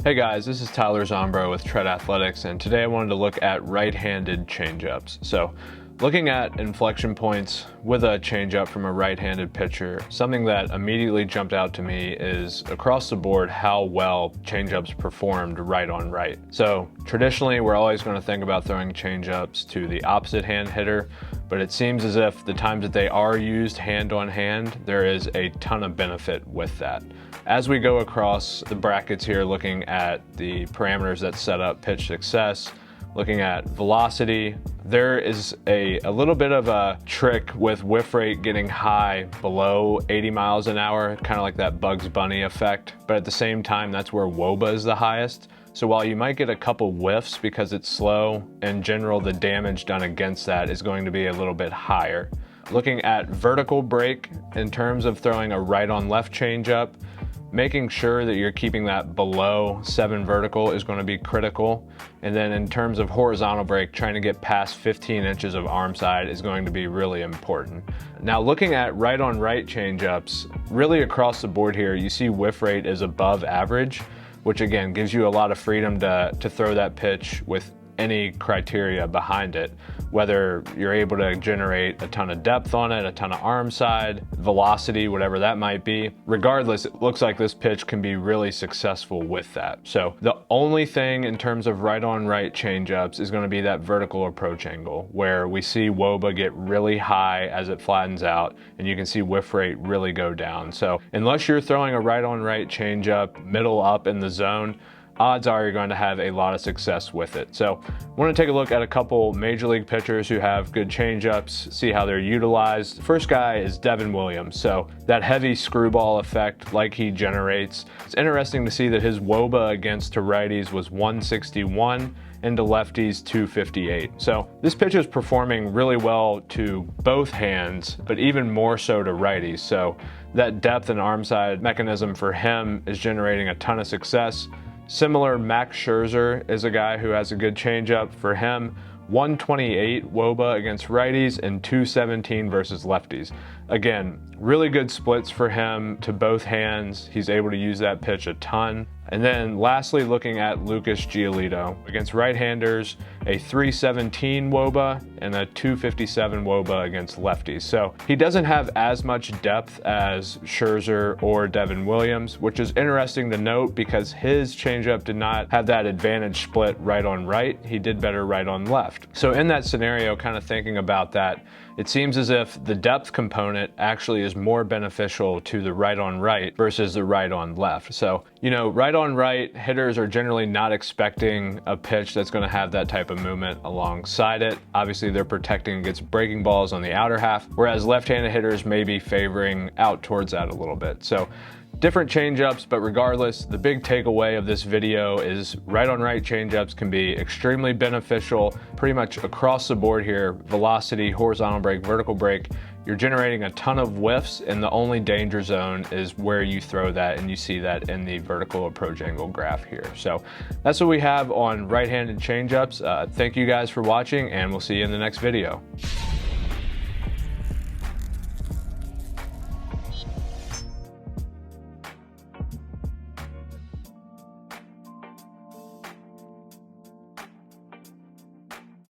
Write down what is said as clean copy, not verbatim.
Hey guys, this is Tyler Zombro with Tread Athletics, and today I wanted to look at right-handed changeups. So, looking at inflection points with a changeup from a right-handed pitcher, something that immediately jumped out to me is across the board how well changeups performed right on right. So, traditionally we're always going to think about throwing changeups to the opposite hand hitter, but it seems as if the times that they are used hand on hand, there is a ton of benefit with that. As we go across the brackets here, looking at the parameters that set up pitch success, looking at velocity, there is a little bit of a trick with whiff rate getting high below 80 miles an hour, kind of like that Bugs Bunny effect. But at the same time, that's where WOBA is the highest. So while you might get a couple whiffs because it's slow, in general, the damage done against that is going to be a little bit higher. Looking at vertical break in terms of throwing a right on left changeup, making sure that you're keeping that below 7 vertical is going to be critical. And then in terms of horizontal break, trying to get past 15 inches of arm side is going to be really important. Now looking at right on right changeups, really across the board here, you see whiff rate is above average, which again gives you a lot of freedom to throw that pitch with any criteria behind it, whether you're able to generate a ton of depth on it, a ton of arm side, velocity, whatever that might be. Regardless, it looks like this pitch can be really successful with that. So the only thing in terms of right on right changeups is going to be that vertical approach angle, where we see WOBA get really high as it flattens out, and you can see whiff rate really go down. So unless you're throwing a right on right changeup middle up in the zone, odds are you're going to have a lot of success with it. So I want to take a look at a couple major league pitchers who have good changeups, see how they're utilized. The first guy is Ben Williams. So that heavy screwball effect like he generates, it's interesting to see that his WOBA against to righties was 161 and to lefties 258. So this pitch is performing really well to both hands, but even more so to righties. So that depth and arm side mechanism for him is generating a ton of success. Similar, Max Scherzer is a guy who has a good changeup. For him, 128 WOBA against righties and 217 versus lefties. Again, really good splits for him to both hands. He's able to use that pitch a ton. And then lastly, looking at Lucas Giolito. Against right-handers, a 317 WOBA and a 257 WOBA against lefties. So he doesn't have as much depth as Scherzer or Ben Williams, which is interesting to note because his changeup did not have that advantage split right on right. He did better right on left. So in that scenario, kind of thinking about that, it seems as if the depth component actually is more beneficial to the right on right versus the right on left. So, you know, right on right, hitters are generally not expecting a pitch that's going to have that type of movement alongside it. Obviously, they're protecting against breaking balls on the outer half, whereas left-handed hitters may be favoring out towards that a little bit. So different changeups, but regardless, the big takeaway of this video is right on right changeups can be extremely beneficial pretty much across the board here. Velocity, horizontal break, vertical break, you're generating a ton of whiffs, and the only danger zone is where you throw that, and you see that in the vertical approach angle graph here. So that's what we have on right-handed changeups. Thank you guys for watching, and we'll see you in the next video.